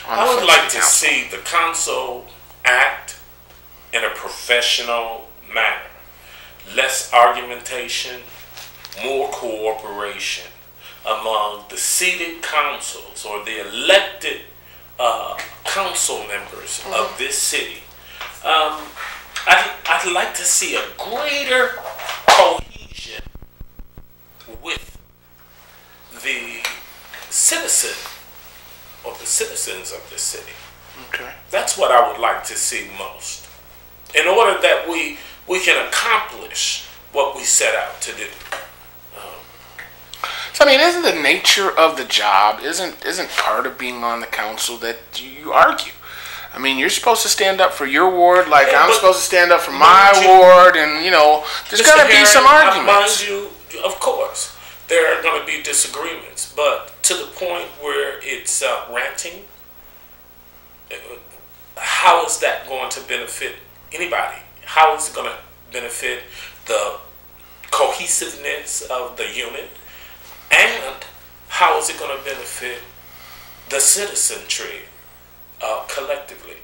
I would like to see the council act in a professional manner. Less argumentation, more cooperation among the seated councils or the elected council members of this city. I'd like to see a greater cohesion with the citizen or the citizens of the city. Okay. That's what I would like to see most, in order that we can accomplish what we set out to do. So I mean, isn't the nature of the job isn't part of being on the council that you argue? I mean, you're supposed to stand up for your ward, like I'm supposed to stand up for my ward, and there's got to be some arguments. Mind you, of course, there are going to be disagreements, but to the point where it's ranting, how is that going to benefit anybody? How is it going to benefit the cohesiveness of the unit? And how is it going to benefit the citizenry collectively?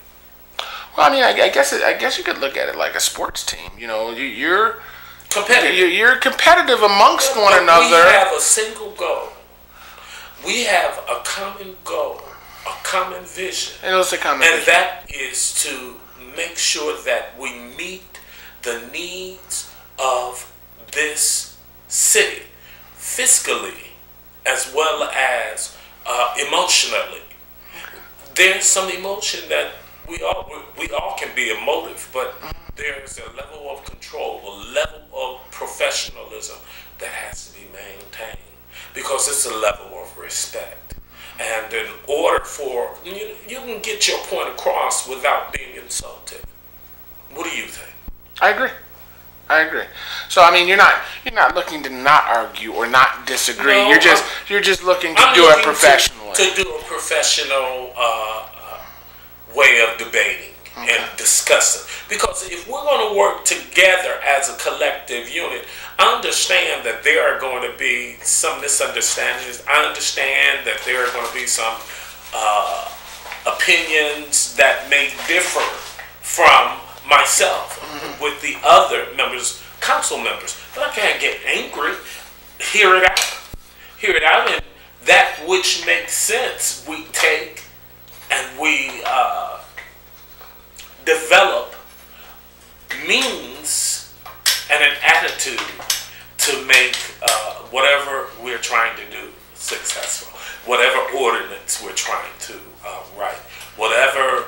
Well, I mean, I guess you could look at it like a sports team. You're competitive. You're competitive amongst one another. We have a single goal. We have a common goal, a common vision. And what's the common vision? And that is to make sure that we meet the needs of this city, fiscally as well as emotionally. There's some emotion that we all can be emotive, but there's a level of control, a level of professionalism that has to be maintained, because it's a level of respect. And in order for you can get your point across without being insulted. What do you think? I agree. So I mean, you're not looking to not argue or not disagree. No, you're just looking to do it professionally. To do a professional way of debating and discussing. Because if we're going to work together as a collective unit, I understand that there are going to be some misunderstandings. I understand that there are going to be some opinions that may differ from myself with the other members, council members. But I can't get angry. Hear it out, and that which makes sense we take, and we develop means and an attitude to make whatever we're trying to do successful, whatever ordinance we're trying to write, whatever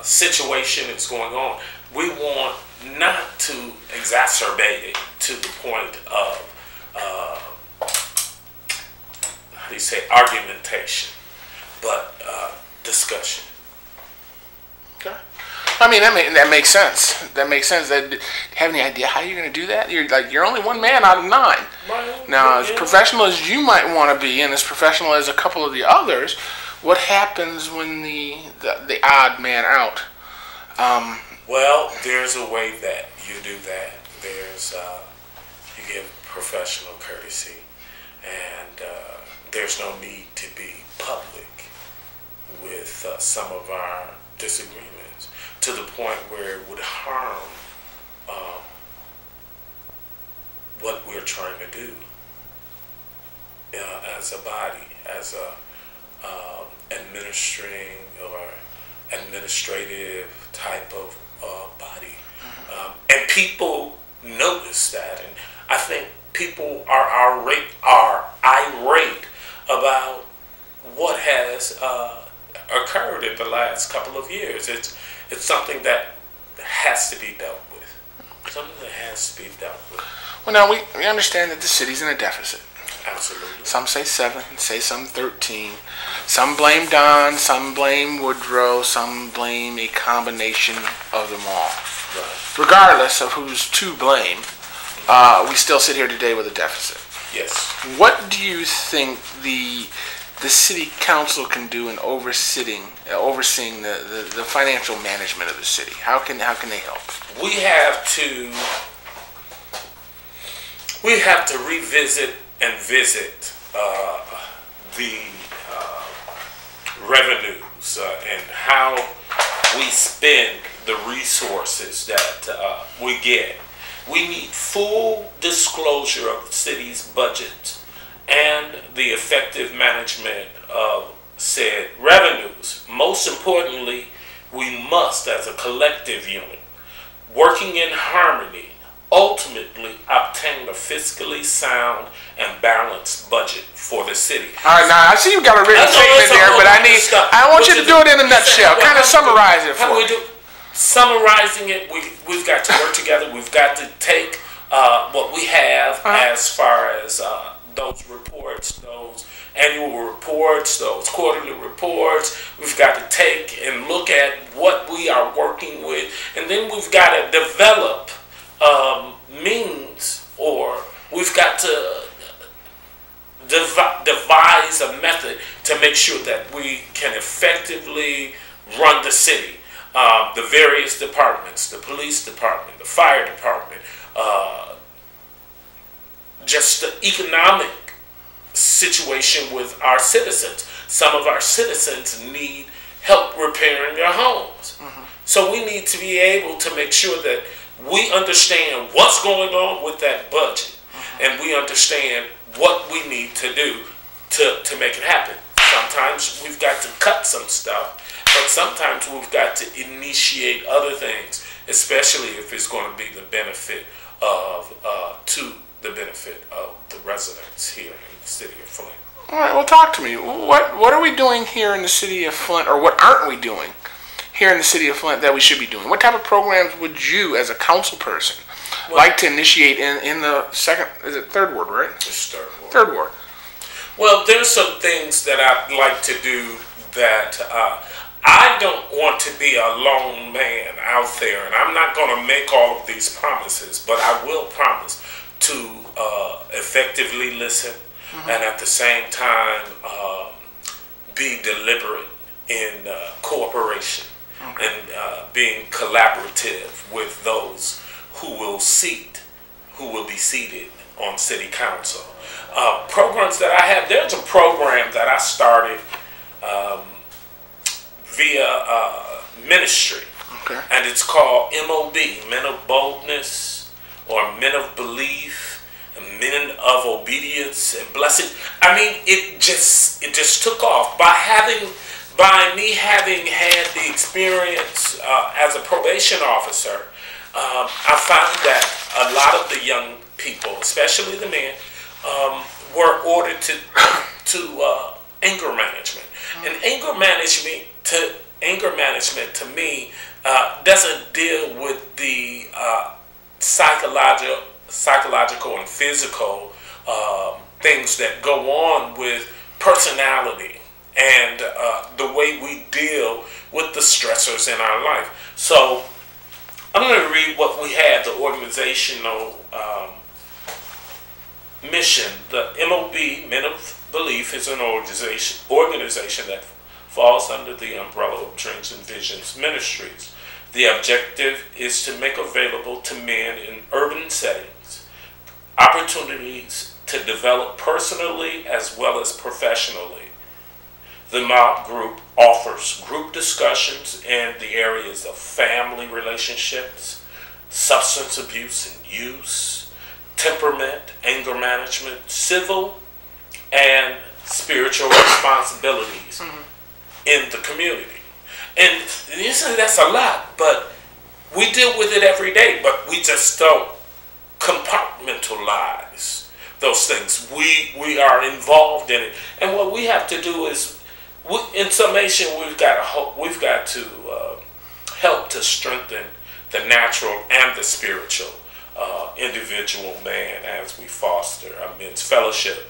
situation is going on. We want not to exacerbate it to the point of argumentation, but discussion. Okay. I mean, that makes sense. That makes sense. Do you have any idea how you're going to do that? You're only one man out of 9. Now, as professional as you might want to be, and as professional as a couple of the others, what happens when the odd man out? Well, there's a way that you do that. There's you give professional courtesy, and there's no need to be public with some of our disagreements to the point where it would harm what we're trying to do as a body, as a administering or administrative type of body. And people notice that, and I think people are irate about what has occurred in the last couple of years. It's something that has to be dealt with. Something that has to be dealt with. Well, now we understand that the city's in a deficit. Absolutely. Some say 7, say some 13. Some blame Don, some blame Woodrow, some blame a combination of them all. Right. Regardless of who's to blame, we still sit here today with a deficit. Yes. What do you think the city council can do in overseeing the financial management of the city? How can they help? We have to revisit and visit the revenues and how we spend the resources that we get. We need full disclosure of the city's budget and the effective management of said revenues. Most importantly, we must, as a collective unit, working in harmony, ultimately obtain a fiscally sound and balanced budget for the city. All right, now I see you got a written statement there, but I want you to do it in a nutshell. Kind of summarize it for me. Summarizing it, we've got to work together. We've got to take what we have as far as those reports, those annual reports, those quarterly reports. We've got to take and look at what we are working with, and then we've got to develop means, or we've got to devise a method to make sure that we can effectively run the city. The various departments, the police department, the fire department, just the economic situation with our citizens. Some of our citizens need help repairing their homes. So we need to be able to make sure that we understand what's going on with that budget, and we understand what we need to do to make it happen. Sometimes we've got to cut some stuff, but sometimes we've got to initiate other things, especially if it's going to be the benefit of to the benefit of the residents here in the city of Flint. All right, well, talk to me. What are we doing here in the city of Flint, or what aren't we doing here in the city of Flint that we should be doing? What type of programs would you, as a council person, like to initiate in the third ward, right? It's third ward. Third ward. Well, there's some things that I'd like to do that I don't want to be a lone man out there, and I'm not going to make all of these promises, but I will promise to effectively listen and at the same time be deliberate in cooperation and being collaborative with those who will be seated on city council. Programs that I have, there's a program that I started via ministry, and it's called MOB, Men of Boldness, or Men of Belief, and Men of Obedience and Blessing. I mean, it just took off by me having had the experience as a probation officer. I found that a lot of the young people, especially the men, were ordered to anger management. And anger management to me doesn't deal with the psychological and physical things that go on with personality and the way we deal with the stressors in our life. So I'm going to read what we had, the organizational mission. The MOB, Men of Belief, is an organization that falls under the umbrella of Dreams and Visions Ministries. The objective is to make available to men in urban settings opportunities to develop personally as well as professionally. The MOB group offers group discussions in the areas of family relationships, substance abuse and use, temperament, anger management, civil and spiritual responsibilities in the community. And usually that's a lot, but we deal with it every day, but we just don't compartmentalize those things. We are involved in it. And what we have to do is, in summation, we've got to help to strengthen the natural and the spiritual individual man as we foster a men's fellowship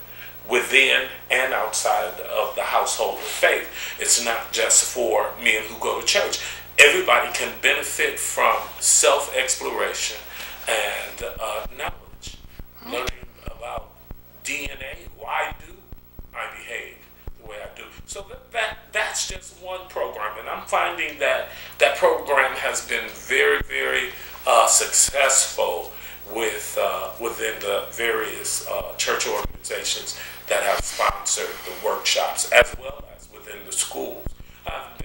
within and outside of the household of faith. It's not just for men who go to church. Everybody can benefit from self-exploration and knowledge, learning about DNA, why do I behave the way I do. So that's just one program, and I'm finding that program has been very, very successful within the various church organizations that have sponsored the workshops, as well as within the schools. I've